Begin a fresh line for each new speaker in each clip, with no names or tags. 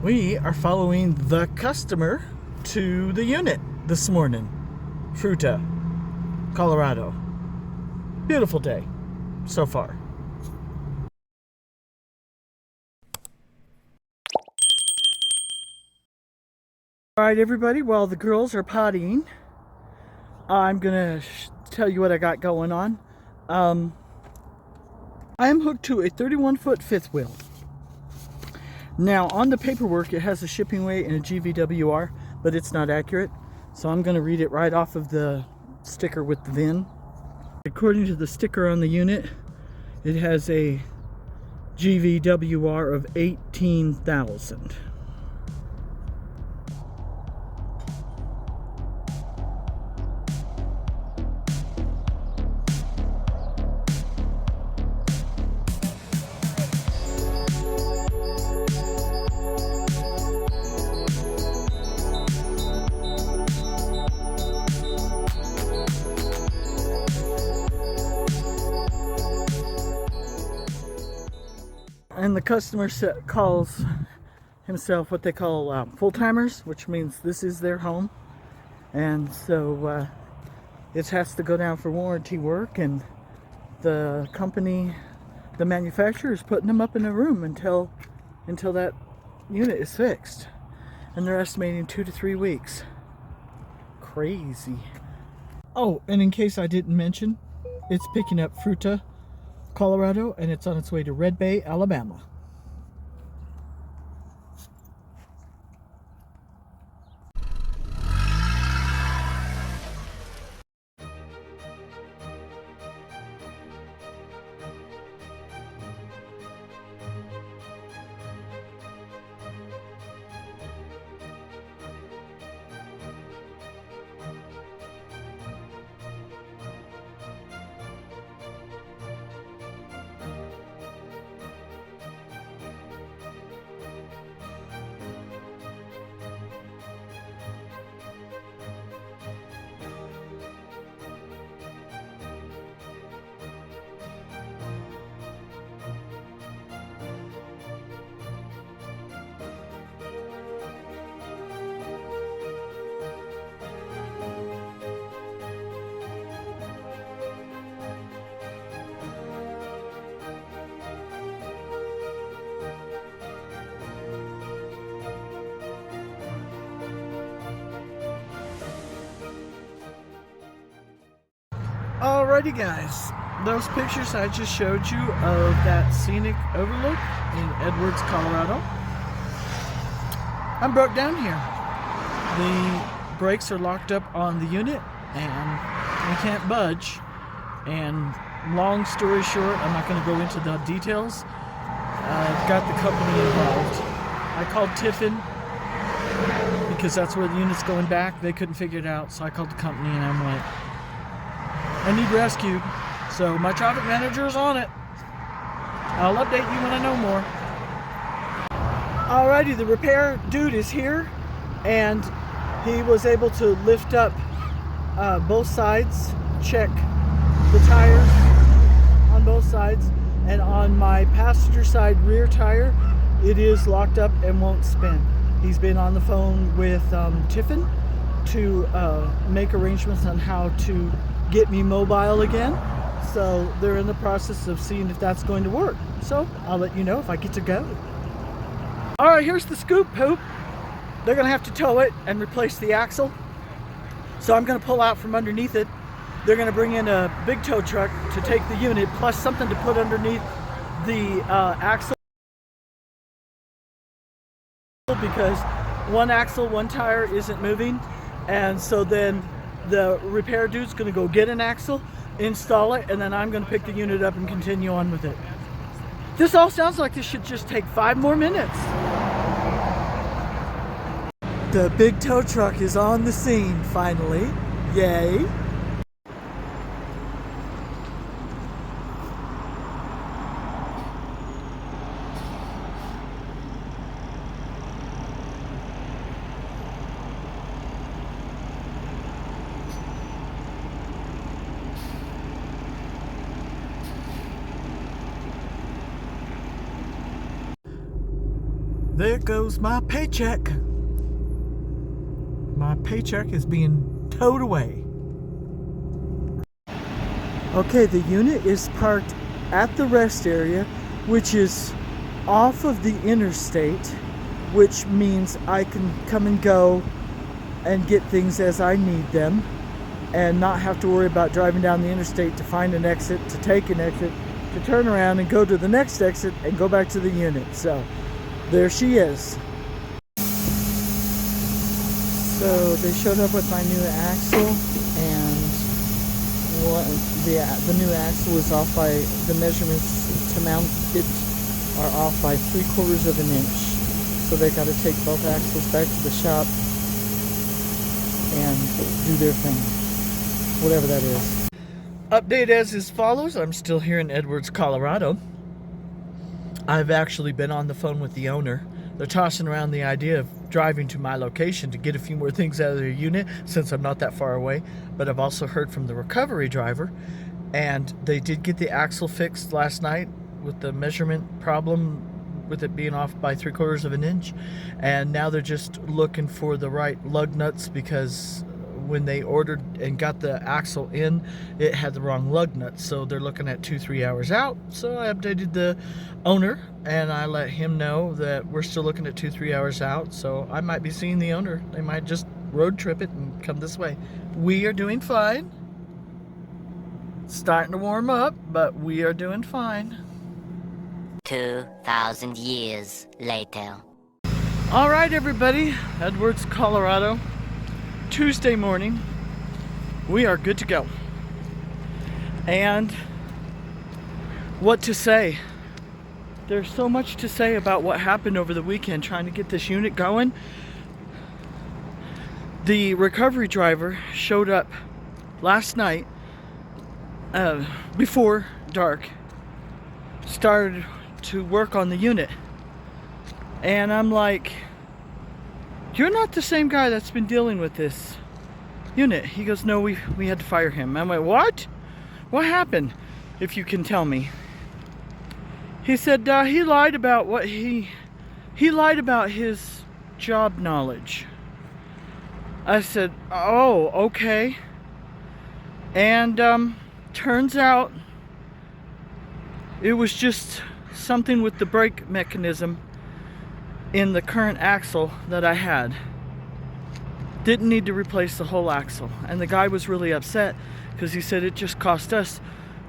We are following the customer to the unit this morning. Fruta, Colorado. Beautiful day so far. Alright everybody, while the girls are pottying, I'm gonna tell you what I got going on. I am hooked to a 31-foot fifth wheel. Now on the paperwork it has a shipping weight and a GVWR, but it's not accurate. So I'm gonna read it right off of the sticker with the VIN. According to the sticker on the unit, it has a GVWR of 18,000. And the customer calls himself what they call full-timers, which means this is their home. And so it has to go down for warranty work, and the company, the manufacturer, is putting them up in a room until that unit is fixed. And they're estimating 2 to 3 weeks. Crazy. Oh, and in case I didn't mention, it's picking up Fruta, Colorado, and it's on its way to Red Bay, Alabama. Alrighty guys, those pictures I just showed you of that scenic overlook in Edwards, Colorado. I'm broke down here. The brakes are locked up on the unit and we can't budge. And long story short, I'm not going to go into the details. I've got the company involved. I called Tiffin because that's where the unit's going back. They couldn't figure it out, so I called the company and I'm like, I need rescued. So my traffic manager is on it. I'll update you when I know more. Alrighty, the repair dude is here, and he was able to lift up both sides, check the tires on both sides, and on my passenger side rear tire, it is locked up and won't spin. He's been on the phone with Tiffin to make arrangements on how to get me mobile again. So they're in the process of seeing if that's going to work. So I'll let you know if I get to go. Alright, here's the scoop, poop. They're gonna have to tow it and replace the axle. So I'm gonna pull out from underneath it. They're gonna bring in a big tow truck to take the unit, plus something to put underneath the axle, because one axle, one tire isn't moving. And so then the repair dude's gonna go get an axle, install it, and then I'm gonna pick the unit up and continue on with it. This all sounds like this should just take 5 more minutes. The big tow truck is on the scene finally. Yay. There goes my paycheck. My paycheck is being towed away. Okay, the unit is parked at the rest area, which is off of the interstate, which means I can come and go and get things as I need them and not have to worry about driving down the interstate to find an exit, to take an exit, to turn around and go to the next exit and go back to the unit. So there she is. So they showed up with my new axle, and the new axle is off by, the measurements to mount it are off by 3/4 of an inch. So they got to take both axles back to the shop and do their thing, whatever that is. Update as follows. I'm still here in Edwards, Colorado. I've actually been on the phone with the owner. They're tossing around the idea of driving to my location to get a few more things out of their unit since I'm not that far away. But I've also heard from the recovery driver, and they did get the axle fixed last night with the measurement problem with it being off by 3/4 of an inch. And now they're just looking for the right lug nuts, because when they ordered and got the axle in, it had the wrong lug nuts. So they're looking at 2-3 hours out. So I updated the owner and I let him know that we're still looking at 2-3 hours out. So I might be seeing the owner. They might just road trip it and come this way. We are doing fine. It's starting to warm up, but we are doing fine.
2,000 years later.
All right, everybody, Edwards, Colorado. Tuesday morning, we are good to go. And what to say? There's so much to say about what happened over the weekend trying to get this unit going. The recovery driver showed up last night before dark, started to work on the unit, and I'm like, you're not the same guy that's been dealing with this unit. He goes, no, we had to fire him. I went, what happened, if you can tell me? He said he lied about what he lied about his job knowledge. I said, oh, okay. And turns out it was just something with the brake mechanism in the current axle that I had. Didn't need to replace the whole axle. And the guy was really upset because he said it just cost us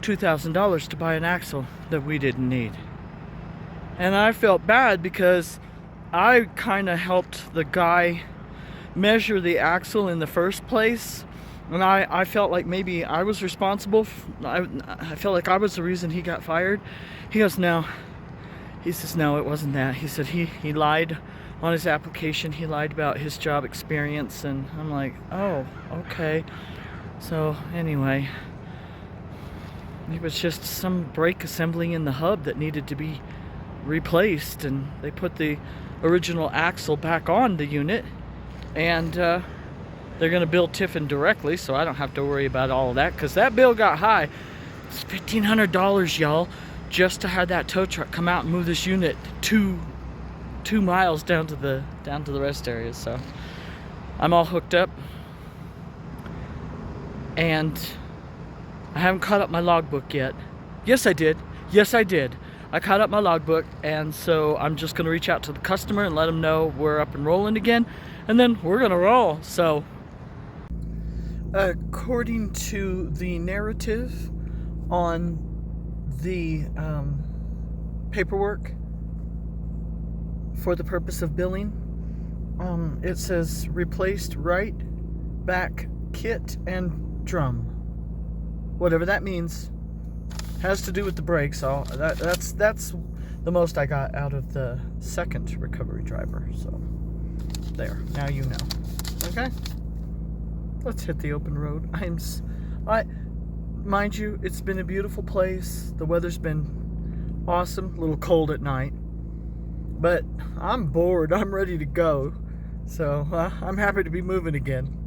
$2,000 to buy an axle that we didn't need. And I felt bad because I kind of helped the guy measure the axle in the first place. And I felt like maybe I was responsible. I felt like I was the reason he got fired. He goes, no. He says, no, it wasn't that. He said he lied on his application. He lied about his job experience. And I'm like, oh, okay. So anyway, it was just some brake assembly in the hub that needed to be replaced. And they put the original axle back on the unit. And they're going to bill Tiffin directly, so I don't have to worry about all of that, because that bill got high. It's $1,500, y'all, just to have that tow truck come out and move this unit 2 miles down to the rest area. So I'm all hooked up, and I haven't caught up my logbook yet. Yes, I did. I caught up my logbook, and so I'm just going to reach out to the customer and let them know we're up and rolling again, and then we're going to roll. So according to the narrative on the paperwork for the purpose of billing, it says replaced right back kit and drum. Whatever that means. Has to do with the brakes. So that's the most I got out of the second recovery driver. So there, now you know. Okay, let's hit the open road. Mind you, it's been a beautiful place. The weather's been awesome. A little cold at night, but I'm bored. I'm ready to go. So I'm happy to be moving again.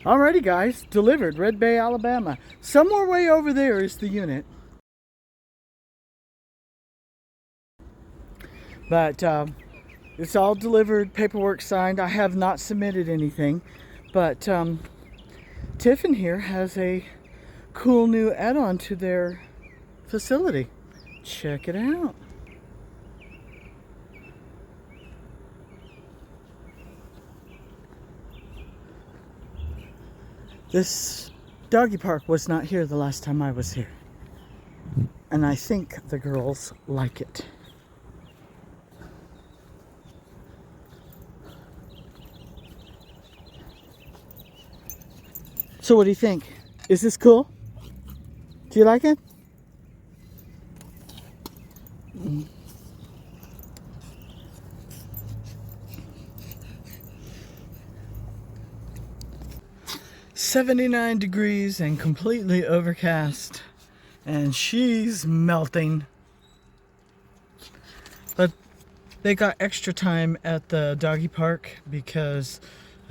Alrighty guys, delivered, Red Bay, Alabama. Somewhere way over there is the unit. But it's all delivered, paperwork signed. I have not submitted anything. But Tiffin here has a cool new add-on to their facility. Check it out. This doggy park was not here the last time I was here. And I think the girls like it. So what do you think? Is this cool? Do you like it? Mm. 79 degrees and completely overcast, and she's melting. But they got extra time at the doggy park because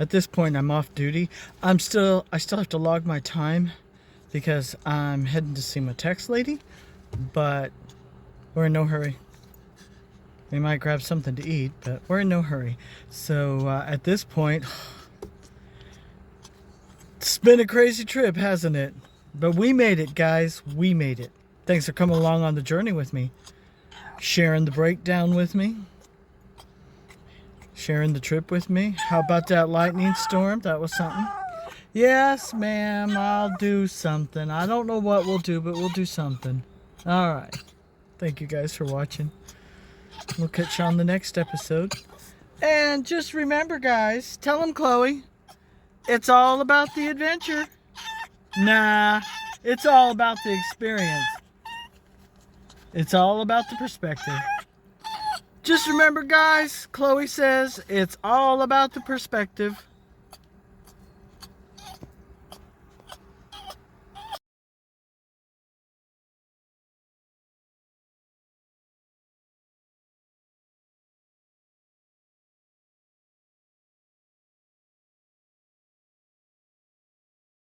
at this point I'm off duty. I still have to log my time because I'm heading to see my tax lady, but we're in no hurry. We might grab something to eat, but we're in no hurry. So at this point, it's been a crazy trip, hasn't it? But we made it, guys. We made it. Thanks for coming along on the journey with me. Sharing the breakdown with me. Sharing the trip with me. How about that lightning storm? That was something. Yes, ma'am. I'll do something. I don't know what we'll do, but we'll do something. All right. Thank you guys for watching. We'll catch you on the next episode. And just remember, guys, tell them, Chloe, it's all about the adventure. Nah, it's all about the experience. It's all about the perspective. Just remember, guys, Chloe says it's all about the perspective.